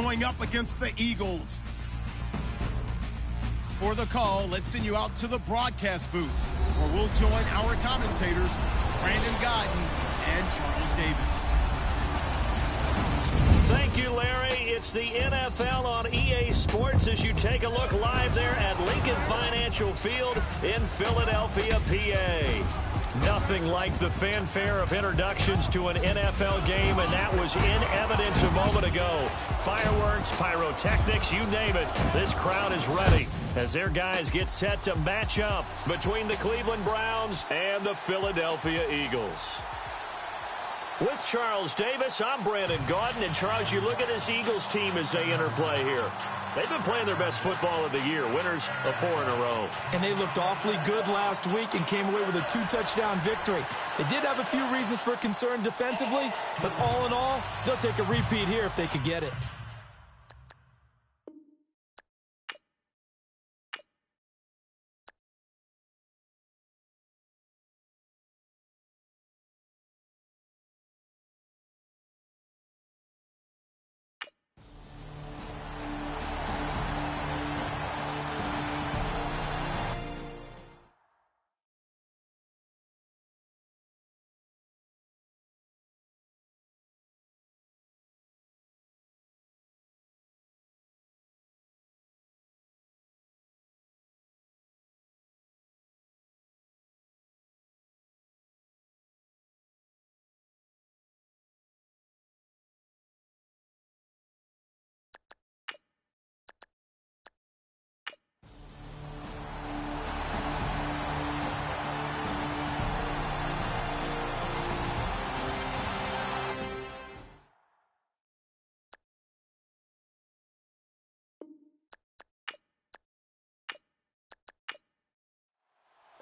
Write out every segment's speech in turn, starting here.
going up against the Eagles. For the call, let's send you out to the broadcast booth, where we'll join our commentators, Brandon Godden and Charles Davis. Thank you, Larry. It's the NFL on EA Sports as you take a look live there at Lincoln Financial Field in Philadelphia, PA. Nothing like the fanfare of introductions to an NFL game, and that was in evidence a moment ago. Fireworks, pyrotechnics, you name it. This crowd is ready as their guys get set to match up between the Cleveland Browns and the Philadelphia Eagles. With Charles Davis, I'm Brandon Gaudin. And, Charles, you look at this Eagles team as they interplay here. They've been playing their best football of the year, winners of 4 in a row. And they looked awfully good last week and came away with a 2-touchdown victory. They did have a few reasons for concern defensively, but all in all, they'll take a repeat here if they could get it.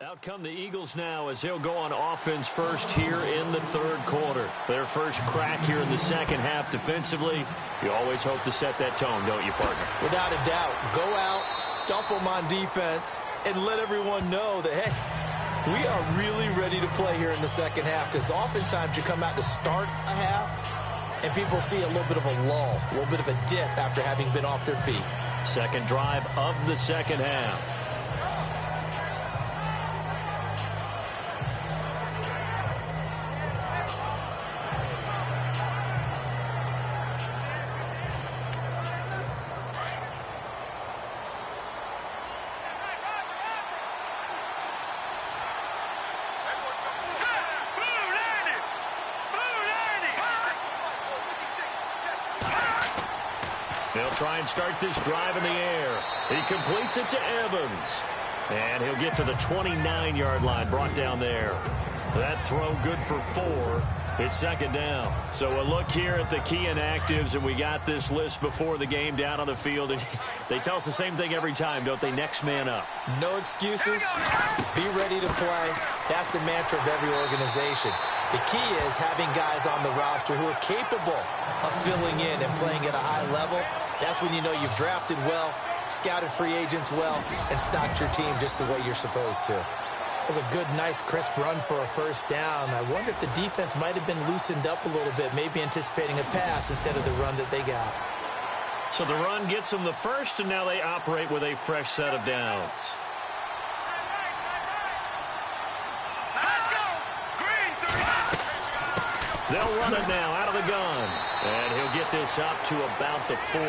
Out come the Eagles now as they'll go on offense first here in the third quarter. Their first crack here in the second half defensively. You always hope to set that tone, don't you, partner? Without a doubt. Go out, stuff them on defense, and let everyone know that, hey, we are really ready to play here in the second half, because oftentimes you come out to start a half and people see a little bit of a lull, a little bit of a dip after having been off their feet. Second drive of the second half. They'll try and start this drive in the air. He completes it to Evans. And he'll get to the 29-yard line, brought down there. That throw good for 4. It's second down. So a look here at the key inactives, and we got this list before the game down on the field. And they tell us the same thing every time, don't they? Next man up. No excuses. Be ready to play. That's the mantra of every organization. The key is having guys on the roster who are capable of filling in and playing at a high level. That's when you know you've drafted well, scouted free agents well, and stocked your team just the way you're supposed to. It was a good, nice, crisp run for a first down. I wonder if the defense might have been loosened up a little bit, maybe anticipating a pass instead of the run that they got. So the run gets them the first, and now they operate with a fresh set of downs. They'll run it now out of the gun. And he'll get this up to about the 40.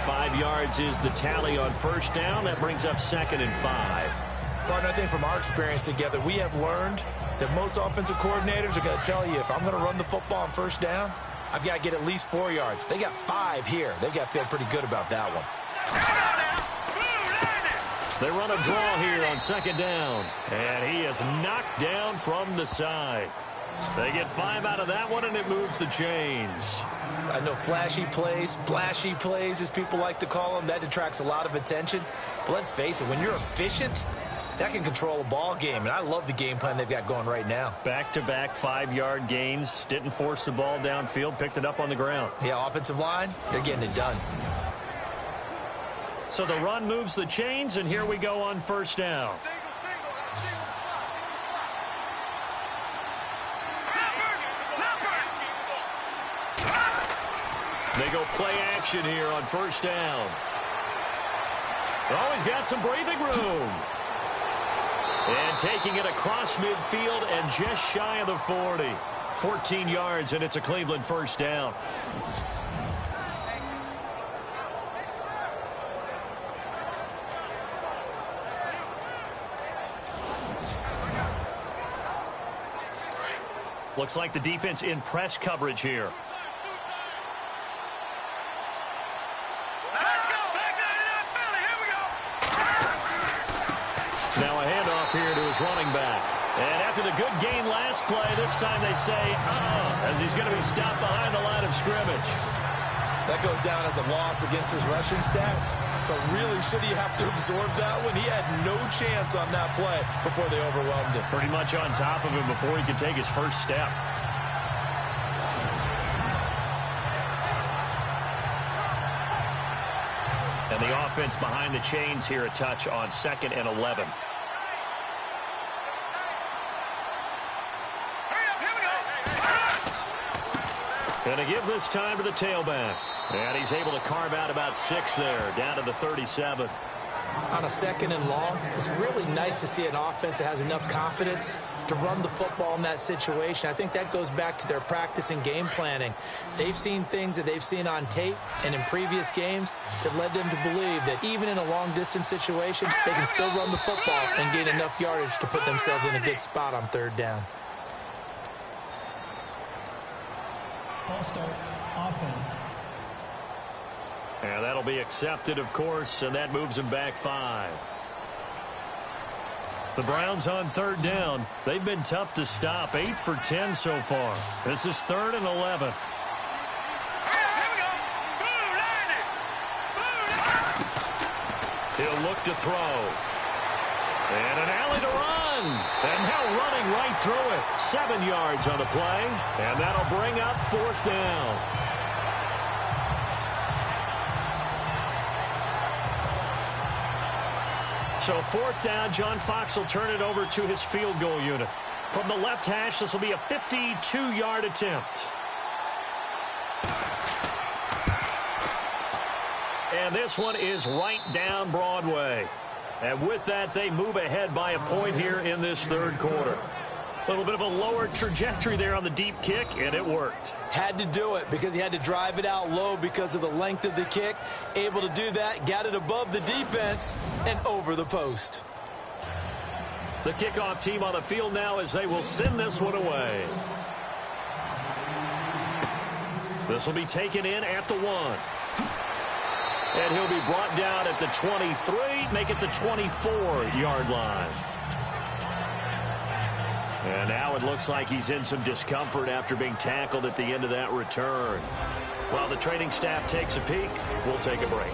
5 yards is the tally on first down. That brings up 2nd and 5. Partner, I think from our experience together, we have learned that most offensive coordinators are going to tell you, if I'm going to run the football on first down, I've got to get at least 4 yards. They got 5 here. They've got to feel pretty good about that one. They run a draw here on second down. And he is knocked down from the side. They get 5 out of that one, and it moves the chains. I know flashy plays, splashy plays, as people like to call them, that detracts a lot of attention. But let's face it, when you're efficient, that can control a ball game. And I love the game plan they've got going right now. Back-to-back 5-yard gains. Didn't force the ball downfield. Picked it up on the ground. Yeah, offensive line, they're getting it done. So the run moves the chains, and here we go on first down. They go play action here on first down. Oh, he's got some breathing room. And taking it across midfield and just shy of the 40. 14 yards, and it's a Cleveland first down. Looks like the defense in press coverage here. Now a handoff here to his running back. And after the good gain last play, this time they say, as he's going to be stopped behind the line of scrimmage. That goes down as a loss against his rushing stats. But really, should he have to absorb that one? He had no chance on that play before they overwhelmed him. Pretty much on top of him before he could take his first step. And the offense behind the chains here a touch on 2nd and 11. Going to give this time to the tailback. And he's able to carve out about 6 there, down to the 37. On a 2nd and long, it's really nice to see an offense that has enough confidence to run the football in that situation. I think that goes back to their practice and game planning. They've seen things that they've seen on tape and in previous games that led them to believe that even in a long-distance situation, they can still run the football and gain enough yardage to put themselves in a good spot on 3rd down. False start, offense. And that'll be accepted, of course, and that moves him back 5. The Browns on 3rd down. They've been tough to stop, 8 for 10 so far. This is 3rd and 11. He'll look to throw. And an alley to run. And now running right through it. 7 yards on the play. And that'll bring up 4th down. So 4th down, John Fox will turn it over to his field goal unit. From the left hash, this will be a 52-yard attempt. And this one is right down Broadway. And with that, they move ahead by a point here in this 3rd quarter. A little bit of a lower trajectory there on the deep kick, and it worked. Had to do it because he had to drive it out low because of the length of the kick. Able to do that, got it above the defense, and over the post. The kickoff team on the field now as they will send this one away. This will be taken in at the 1. And he'll be brought down at the 23, make it the 24-yard line. And now it looks like he's in some discomfort after being tackled at the end of that return. While the training staff takes a peek, we'll take a break.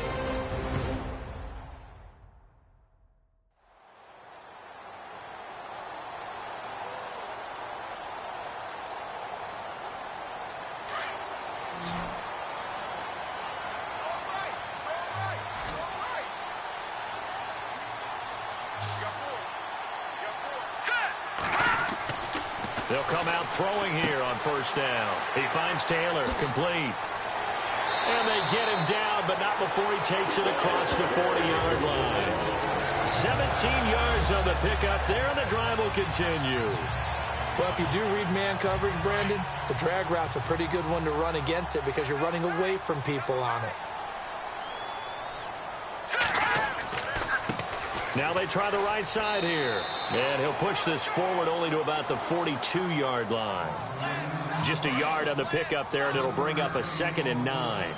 They'll come out throwing here on 1st down. He finds Taylor, complete. And they get him down, but not before he takes it across the 40-yard line. 17 yards on the pickup there, and the drive will continue. Well, if you do read man coverage, Brandon, the drag route's a pretty good one to run against it because you're running away from people on it. Now they try the right side here. And he'll push this forward only to about the 42-yard line. Just a yard on the pickup there, and it'll bring up a 2nd and 9.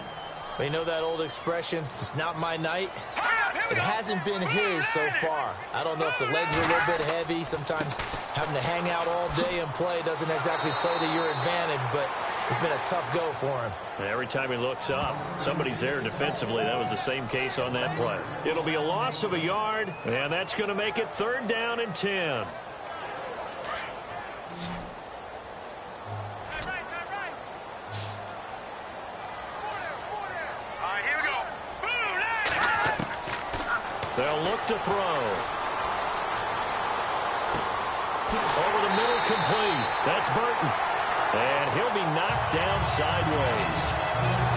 Well, you know that old expression, it's not my night? It hasn't been his so far. I don't know if the legs are a little bit heavy. Sometimes having to hang out all day and play doesn't exactly play to your advantage, but it's been a tough go for him. Every time he looks up, somebody's there defensively. That was the same case on that play. It'll be a loss of a yard, and that's going to make it 3rd down and 10. They'll look to throw. Over the middle, complete. That's Burton. And he'll be knocked down sideways.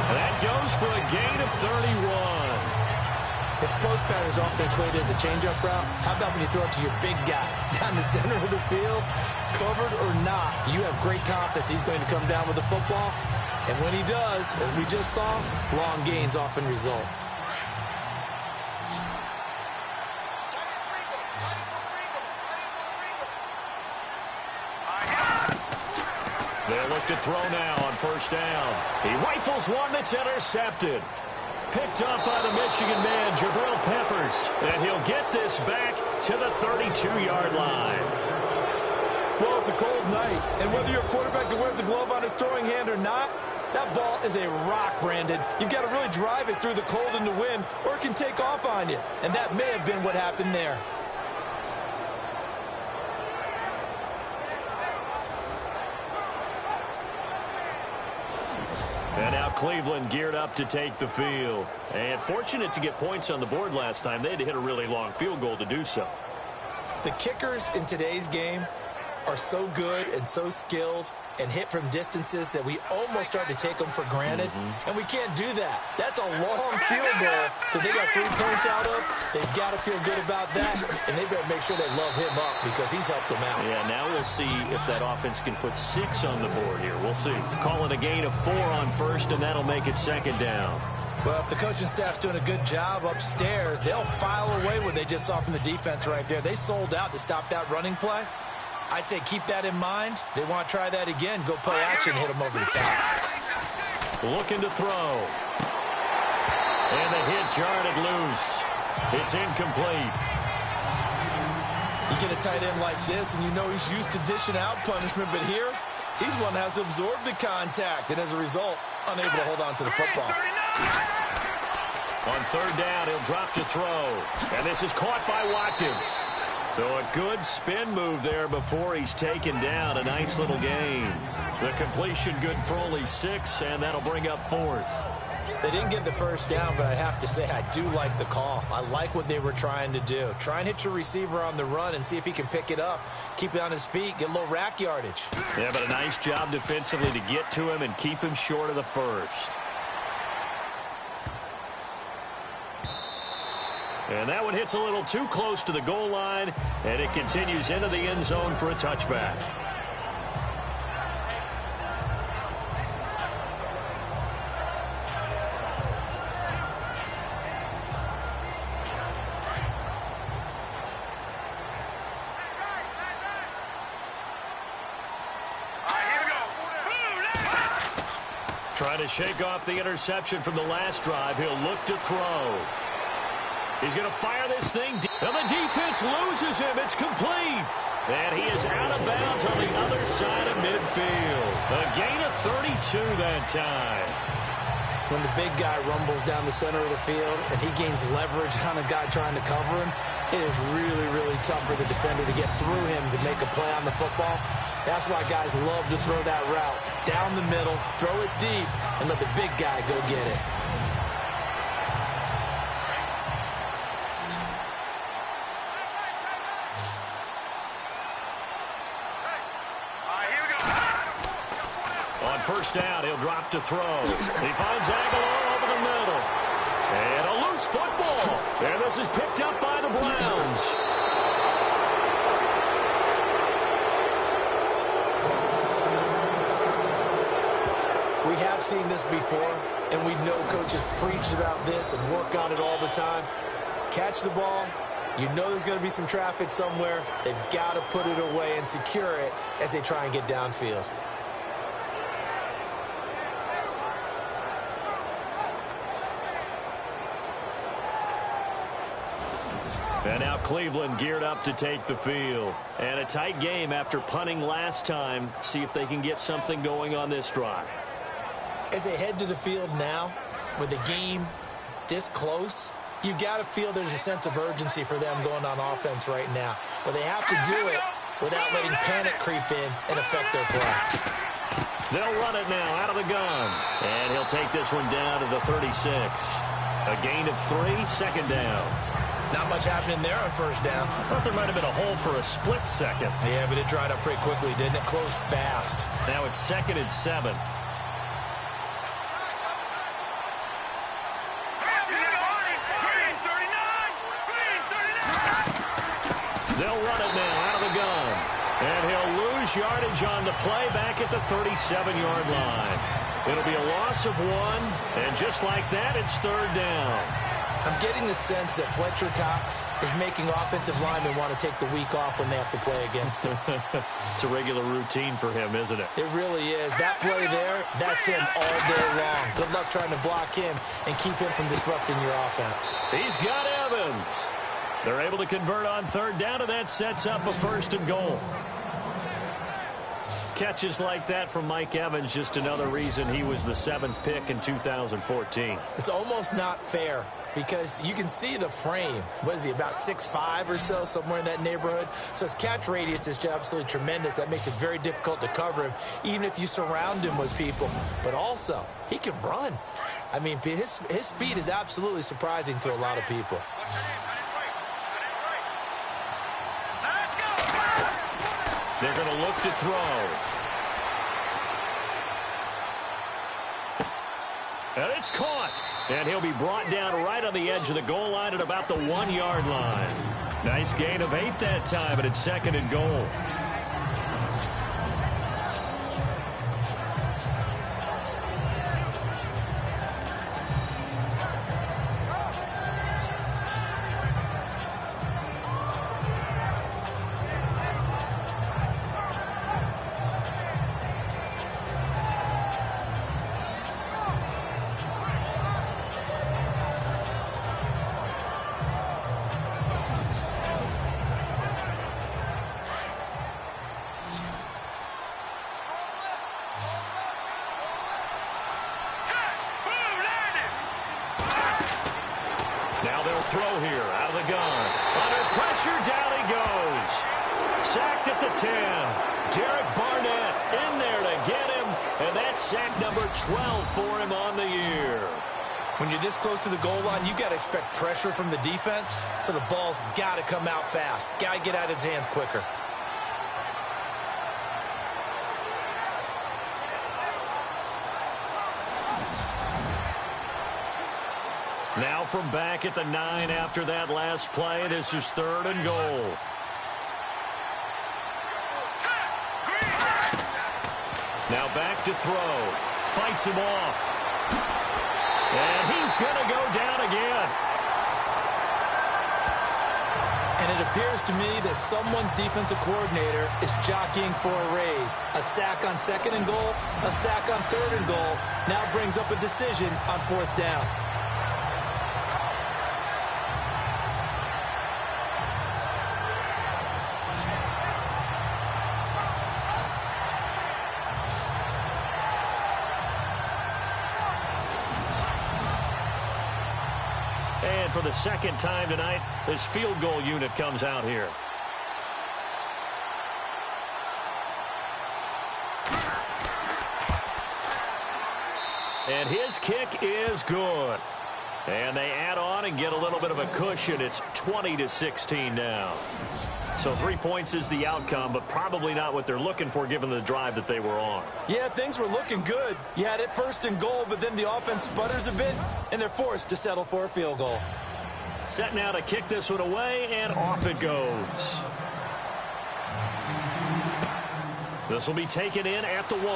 And that goes for a gain of 31. If post pattern is often equated as a change-up route, how about when you throw it to your big guy down the center of the field? Covered or not, you have great confidence he's going to come down with the football. And when he does, as we just saw, long gains often result. They'll look to throw now on first down. He rifles one that's intercepted. Picked up by the Michigan man, Jabril Peppers. And he'll get this back to the 32-yard line. Well, it's a cold night, and whether you're a quarterback that wears a glove on his throwing hand or not, that ball is a rock, Brandon. You've got to really drive it through the cold and the wind, or it can take off on you. And that may have been what happened there. And now Cleveland geared up to take the field. And fortunate to get points on the board last time. They had to hit a really long field goal to do so. The kickers in today's game are so good and so skilled and hit from distances that we almost start to take them for granted. And we can't do that. That's a long field goal that they got 3 points out of. They've got to feel good about that, and they better make sure they love him up because he's helped them out. Yeah, now we'll see if that offense can put 6 on the board here. We'll see. Calling a gain of 4 on first, and that'll make it second down. Well, if the coaching staff's doing a good job upstairs, they'll file away what they just saw from the defense right there. They sold out to stop that running play. I'd say keep that in mind. They want to try that again. Go play action, hit them over the top. Looking to throw. And the hit jarred it loose. It's incomplete. You get a tight end like this, and you know he's used to dishing out punishment, but here, he's one that has to absorb the contact, and as a result, unable to hold on to the football. On third down, he'll drop to throw. And this is caught by Watkins. So a good spin move there before he's taken down. A nice little gain. The completion good for only 6, and that'll bring up 4th. They didn't get the first down, but I have to say I do like the call. I like what they were trying to do. Try and hit your receiver on the run and see if he can pick it up. Keep it on his feet, get a little rack yardage. Yeah, but a nice job defensively to get to him and keep him short of the first. And that one hits a little too close to the goal line, and it continues into the end zone for a touchback. Trying to shake off the interception from the last drive. He'll look to throw. He's going to fire this thing. And the defense loses him. It's complete. And he is out of bounds on the other side of midfield. A gain of 32 that time. When the big guy rumbles down the center of the field and he gains leverage on a guy trying to cover him, it is really, really tough for the defender to get through him to make a play on the football. That's why guys love to throw that route. Down the middle, throw it deep, and let the big guy go get it. On first down, he'll drop to throw. He finds Aguilar over the middle. And a loose football. And this is picked up by the Browns. We have seen this before, and we know coaches preach about this and work on it all the time. Catch the ball. You know there's going to be some traffic somewhere. They've got to put it away and secure it as they try and get downfield. And now Cleveland geared up to take the field. And a tight game after punting last time. See if they can get something going on this drive. As they head to the field now, with the game this close, you've got to feel there's a sense of urgency for them going on offense right now. But they have to do it without letting panic creep in and affect their play. They'll run it now out of the gun. And he'll take this one down to the 36. A gain of 3, second down. Not much happening there on first down. I thought there might have been a hole for a split second. Yeah, but it dried up pretty quickly, didn't it? Closed fast. Now it's 2nd and 7. They'll run it now out of the gun. And he'll lose yardage on the play back at the 37-yard line. It'll be a loss of 1, and just like that, it's 3rd down. I'm getting the sense that Fletcher Cox is making offensive linemen want to take the week off when they have to play against him. It's a regular routine for him, isn't it? It really is. That play there, that's him all day long. Good luck trying to block him and keep him from disrupting your offense. He's got Evans. They're able to convert on 3rd down, and that sets up a 1st and goal. Catches like that from Mike Evans, just another reason he was the 7th pick in 2014. It's almost not fair because you can see the frame. What is he, about 6'5" or so, somewhere in that neighborhood? So his catch radius is absolutely tremendous. That makes it very difficult to cover him, even if you surround him with people. But also, he can run. I mean, his speed is absolutely surprising to a lot of people. They're going to look to throw. And it's caught. And he'll be brought down right on the edge of the goal line at about the 1-yard line. Nice gain of 8 that time, and it's 2nd and goal. Now they'll throw here out of the gun. Under pressure, down he goes. Sacked at the 10. Derek Barnett in there to get him, and that's sack number 12 for him on the year. When you're this close to the goal line, you've got to expect pressure from the defense, so the ball's got to come out fast. Got to get out of his hands quicker. Now from back at the 9 after that last play, this is 3rd and goal. Now back to throw. Fights him off. And he's going to go down again. And it appears to me that someone's defensive coordinator is jockeying for a raise. A sack on 2nd and goal, a sack on 3rd and goal. Now brings up a decision on 4th down. And for the 2nd time tonight, this field goal unit comes out here. And his kick is good. And they add on and get a little bit of a cushion. It's 20-16 now. So 3 points is the outcome, but probably not what they're looking for given the drive that they were on. Yeah, things were looking good. You had it 1st and goal, but then the offense sputters a bit, and they're forced to settle for a field goal. Set now to kick this one away, and off it goes. This will be taken in at the 1.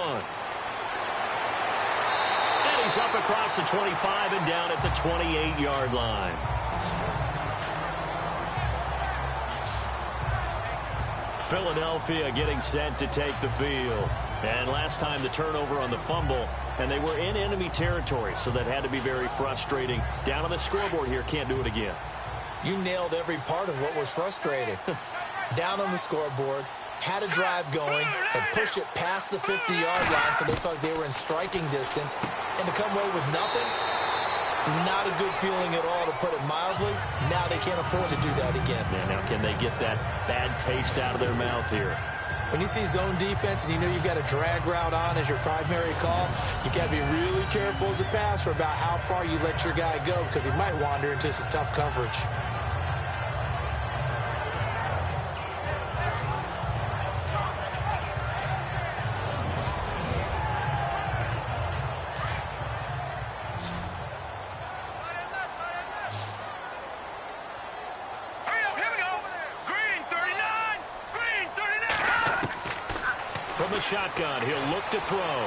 And he's up across the 25 and down at the 28-yard line. Philadelphia getting set to take the field. And last time the turnover on the fumble, and they were in enemy territory, so that had to be very frustrating. Down on the scoreboard here, can't do it again. You nailed every part of what was frustrating. Down on the scoreboard, had a drive going, and pushed it past the 50-yard line so they thought they were in striking distance, and to come away with nothing, not a good feeling at all, to put it mildly. Now they can't afford to do that again. Yeah, now can they get that bad taste out of their mouth here? When you see zone defense and you know you've got a drag route on as your primary call, you've got to be really careful as a passer about how far you let your guy go because he might wander into some tough coverage. the shotgun. He'll look to throw.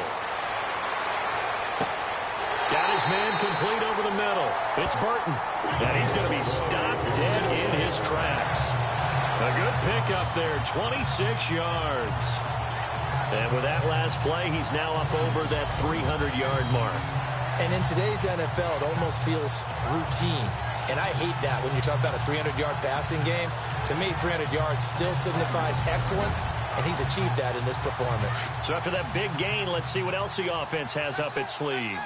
Got his man complete over the middle. It's Burton. And he's going to be stopped dead in his tracks. A good pickup there, 26 yards. And with that last play, he's now up over that 300-yard mark. And in today's NFL, it almost feels routine. And I hate that when you talk about a 300-yard passing game. To me, 300 yards still signifies excellence, and he's achieved that in this performance. So after that big gain, let's see what else the offense has up its sleeve.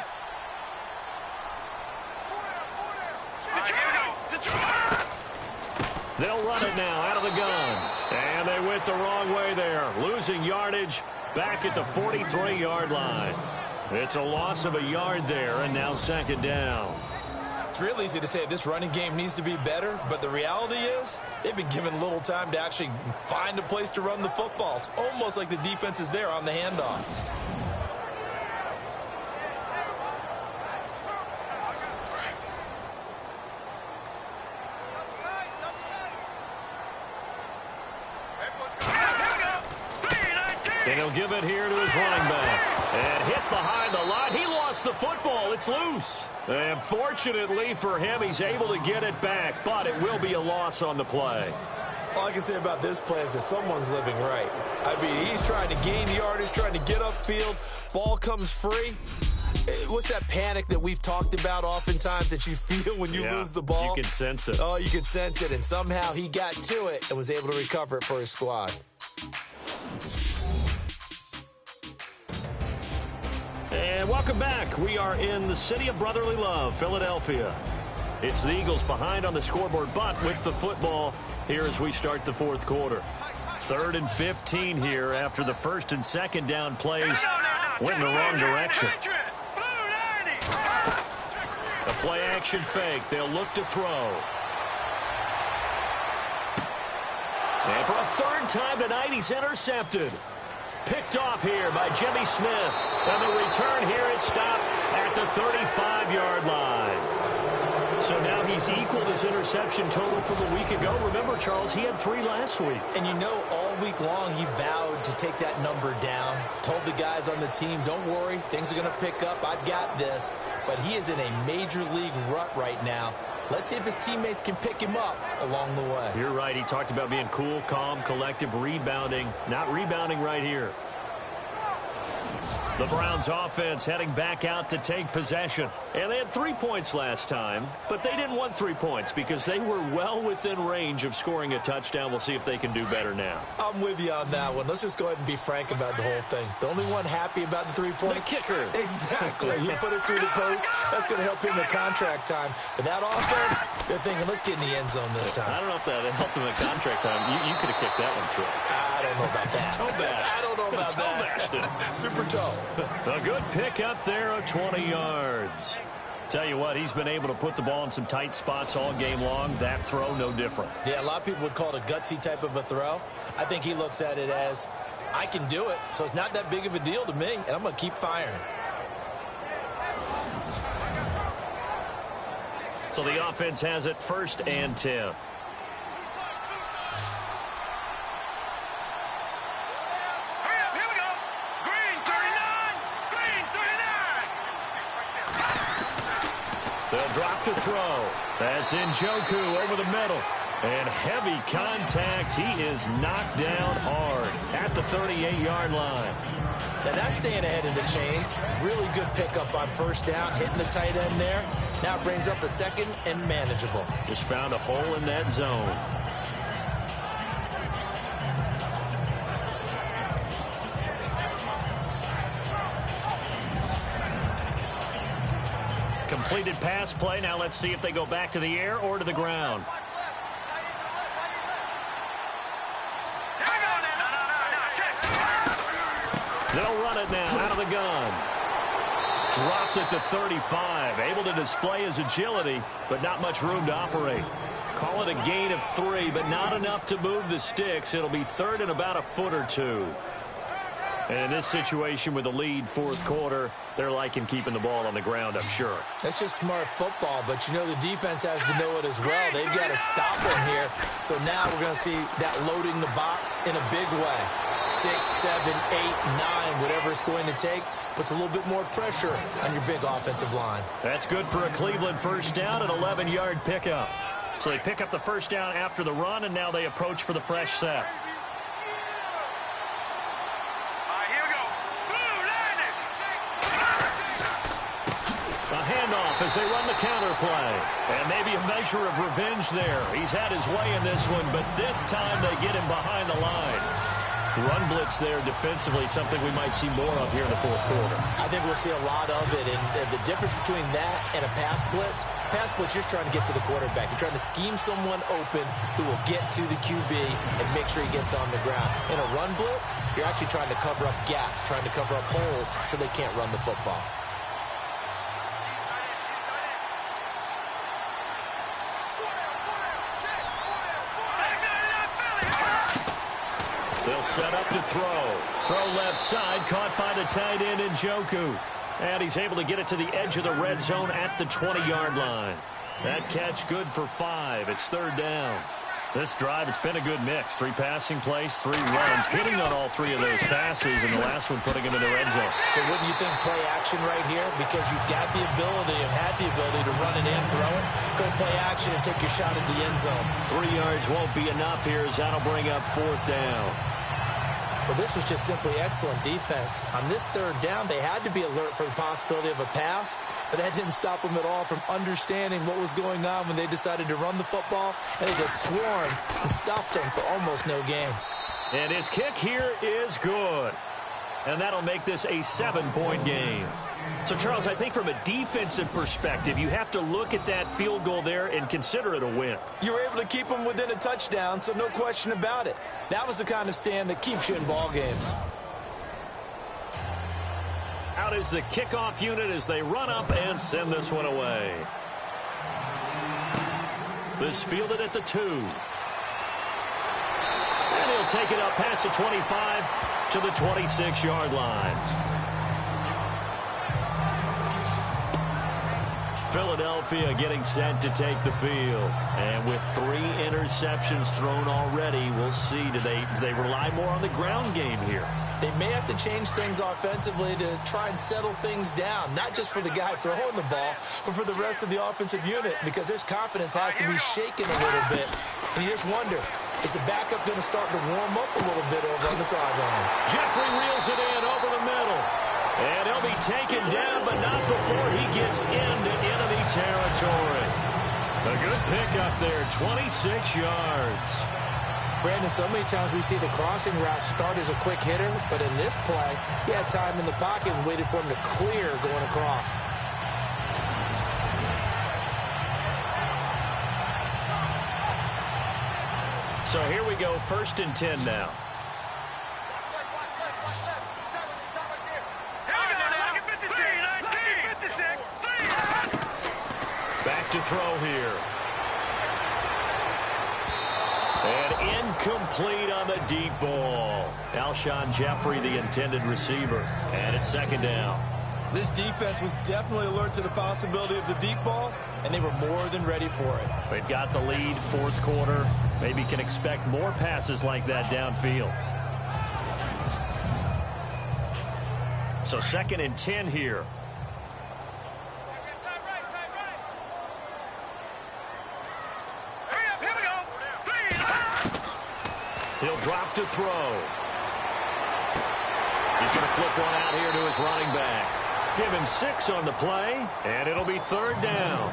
They'll run it now out of the gun. And they went the wrong way there, losing yardage back at the 43-yard line. It's a loss of a yard there, and now second down. It's real easy to say this running game needs to be better, but the reality is they've been given little time to actually find a place to run the football. It's almost like the defense is there on the handoff. And he'll give it here to his running back. And hit behind the line. He lost the football. It's loose. And fortunately for him, he's able to get it back, but it will be a loss on the play. All I can say about this play is that someone's living right. I mean, he's trying to gain yardage, trying to get upfield. Ball comes free. What's that panic that we've talked about oftentimes that you feel when you lose the ball? You can sense it. Oh, you can sense it. And somehow he got to it and was able to recover it for his squad. And welcome back. We are in the city of brotherly love, Philadelphia. It's the Eagles behind on the scoreboard, but with the football here as we start the fourth quarter. 3rd and 15 here after the first and second down plays went in the wrong direction. A play action fake. They'll look to throw. And for a third time tonight, he's intercepted. Picked off here by Jimmy Smith. And the return here is stopped at the 35-yard line. So now he's equaled his interception total from a week ago. Remember, Charles, he had 3 last week. And you know, all week long he vowed to take that number down. Told the guys on the team, don't worry, things are going to pick up. I've got this. But he is in a major league rut right now. Let's see if his teammates can pick him up along the way. You're right. He talked about being cool, calm, collective, rebounding. Not rebounding right here. The Browns offense heading back out to take possession. And they had 3 points last time, but they didn't want 3 points because they were well within range of scoring a touchdown. We'll see if they can do better now. I'm with you on that one. Let's just go ahead and be frank about the whole thing. The only one happy about the 3-point? The kicker. Exactly. You put it through the post. That's going to help him in contract time. But that offense, they're thinking, let's get in the end zone this time. I don't know if that helped him in contract time. You could have kicked that one through. I don't know about that. Toe bash. I don't know about toe bashed it. Super toe. A good pick up there of 20 yards. Tell you what, he's been able to put the ball in some tight spots all game long. That throw, no different. Yeah, a lot of people would call it a gutsy type of a throw. I think he looks at it as, I can do it, so it's not that big of a deal to me, and I'm going to keep firing. So the offense has it 1st and 10. They'll drop to throw. That's Njoku over the middle. And heavy contact. He is knocked down hard at the 38-yard line. Now that's staying ahead of the chains. Really good pickup on 1st down, hitting the tight end there. Now it brings up a 2nd and manageable. Just found a hole in that zone. Completed pass play. Now let's see if they go back to the air or to the ground. They'll run it now out of the gun. Dropped at the 35. Able to display his agility, but not much room to operate. Call it a gain of 3, but not enough to move the sticks. It'll be 3rd and about a foot or 2. And in this situation with the lead fourth quarter, they're liking keeping the ball on the ground, I'm sure. That's just smart football, but you know the defense has to know it as well. They've got to stop them here. So now we're going to see that loading the box in a big way. 6, 7, 8, 9, whatever it's going to take, puts a little bit more pressure on your big offensive line. That's good for a Cleveland first down, an 11-yard pickup. So they pick up the first down after the run, and now they approach for the fresh set. A handoff as they run the counter play. And maybe a measure of revenge there. He's had his way in this one, but this time they get him behind the line. Run blitz there defensively, something we might see more of here in the fourth quarter. I think we'll see a lot of it, and the difference between that and a pass blitz, you're trying to get to the quarterback. You're trying to scheme someone open who will get to the QB and make sure he gets on the ground. In a run blitz, you're actually trying to cover up gaps, trying to cover up holes so they can't run the football. They'll set up to throw. Throw left side, caught by the tight end Njoku. And he's able to get it to the edge of the red zone at the 20-yard line. That catch good for 5. It's third down. This drive, it's been a good mix. 3 passing plays, 3 runs, hitting on all 3 of those passes, and the last one putting him in the red zone. So wouldn't you think play action right here? Because you've got the ability and had the ability to run it in, throw it, go play action and take your shot at the end zone. 3 yards won't be enough here as that'll bring up fourth down. Well, this was just simply excellent defense. On this third down, they had to be alert for the possibility of a pass, but that didn't stop them at all from understanding what was going on when they decided to run the football, and they just swarmed and stopped them for almost no gain. And his kick here is good. And that'll make this a 7-point game. So, Charles, I think from a defensive perspective, you have to look at that field goal there and consider it a win. You were able to keep them within a touchdown, so no question about it. That was the kind of stand that keeps you in ball games. Out is the kickoff unit as they run up and send this one away. This fielded at the 2. And he'll take it up past the 25 to the 26-yard line. Philadelphia getting set to take the field. And with 3 interceptions thrown already, we'll see. Do they rely more on the ground game here? They may have to change things offensively to try and settle things down, not just for the guy throwing the ball, but for the rest of the offensive unit, because their confidence has to be shaken a little bit. And you just wonder, is the backup going to start to warm up a little bit over on the sideline? Jeffrey reels it in over the middle. And he'll be taken down, but not before he gets into enemy territory. A good pickup there, 26 yards. Brandon, so many times we see the crossing route start as a quick hitter, but in this play, he had time in the pocket and waited for him to clear going across. So here we go, 1st and 10 now. Back to throw here. And incomplete on the deep ball. Alshon Jeffrey, the intended receiver. And it's 2nd down. This defense was definitely alert to the possibility of the deep ball, and they were more than ready for it. They've got the lead, 4th quarter. Maybe can expect more passes like that downfield. So 2nd and 10 here. He'll drop to throw. He's going to flip one out here to his running back. Give him 6 on the play, and it'll be 3rd down.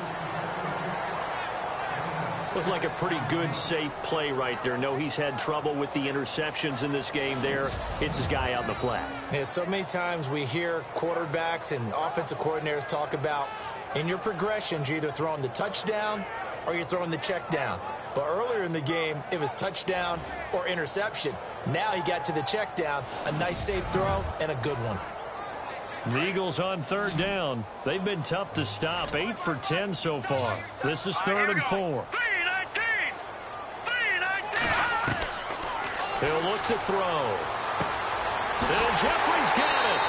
Looked like a pretty good, safe play right there. No, he's had trouble with the interceptions in this game there. Hits his guy out in the flat. Yeah, so many times we hear quarterbacks and offensive coordinators talk about in your progressions, you're either throwing the touchdown or you're throwing the check down. But earlier in the game, it was touchdown or interception. Now he got to the check down, a nice safe throw, and a good one. The Eagles on 3rd down. They've been tough to stop. 8 for 10 so far. This is 3rd and 4. He'll look to throw. And Jeffrey's got it.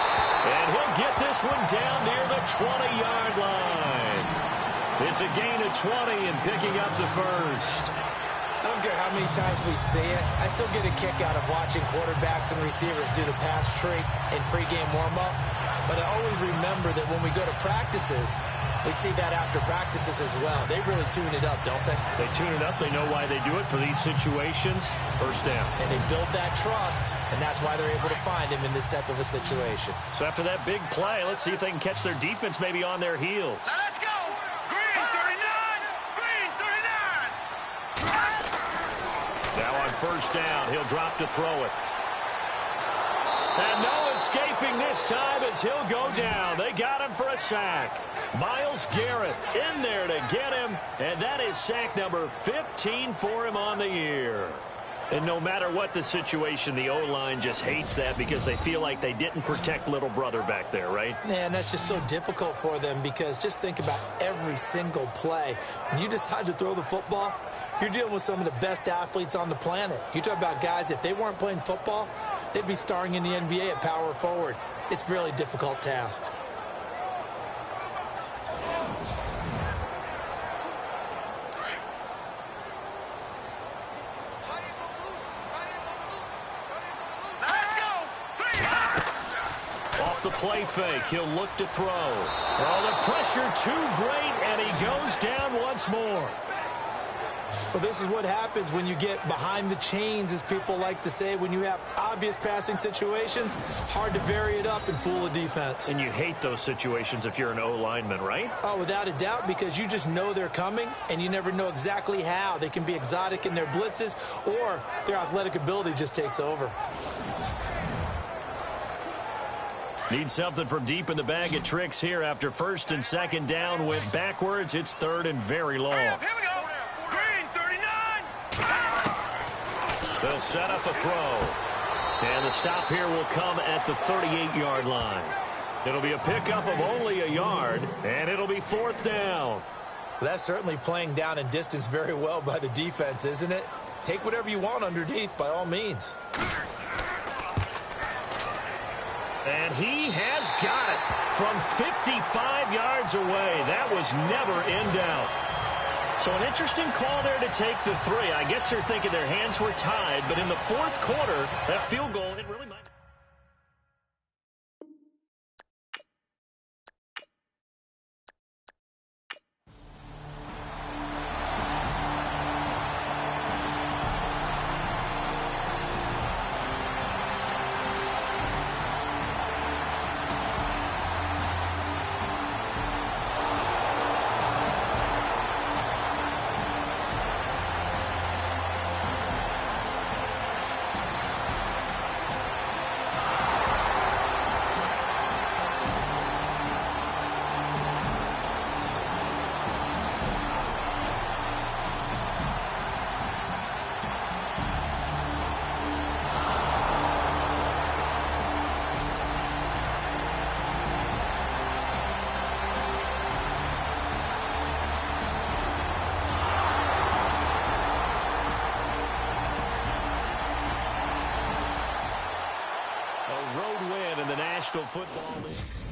And he'll get this one down near the 20-yard line. It's a gain of 20 and picking up the first. I don't care how many times we see it. I still get a kick out of watching quarterbacks and receivers do the pass trick in pregame warm-up. But I always remember that when we go to practices, we see that after practices as well. They really tune it up, don't they? They tune it up. They know why they do it for these situations. First down. And they build that trust, and that's why they're able to find him in this type of a situation. So after that big play, let's see if they can catch their defense maybe on their heels. Now let's go. Green 39. Green 39. Now on first down, he'll drop to throw it. And no escaping this time as he'll go down. They got him for a sack. Myles Garrett in there to get him, and that is sack number 15 for him on the year. And no matter what the situation, the O-line just hates that because they feel like they didn't protect little brother back there, right? Man, that's just so difficult for them because just think about every single play. When you decide to throw the football, you're dealing with some of the best athletes on the planet. You talk about guys, if they weren't playing football, they'd be starring in the NBA at power forward. It's a really difficult task. Off the play fake, he'll look to throw. Oh, the pressure too great, and he goes down once more. Well, this is what happens when you get behind the chains, as people like to say. When you have obvious passing situations, hard to vary it up and fool a defense. And you hate those situations if you're an O-lineman, right? Oh, without a doubt, because you just know they're coming, and you never know exactly how. They can be exotic in their blitzes, or their athletic ability just takes over. Need something from deep in the bag of tricks here after first and second down. Went backwards. It's third and very long. Here we go. Green 39. They'll set up a throw. And the stop here will come at the 38-yard line. It'll be a pickup of only a yard, and it'll be fourth down. That's certainly playing down in distance very well by the defense, isn't it? Take whatever you want underneath, by all means. And he has got it from 55 yards away. That was never in doubt. So an interesting call there to take the three. I guess they're thinking their hands were tied, but in the fourth quarter, that field goal, it really might. National Football League.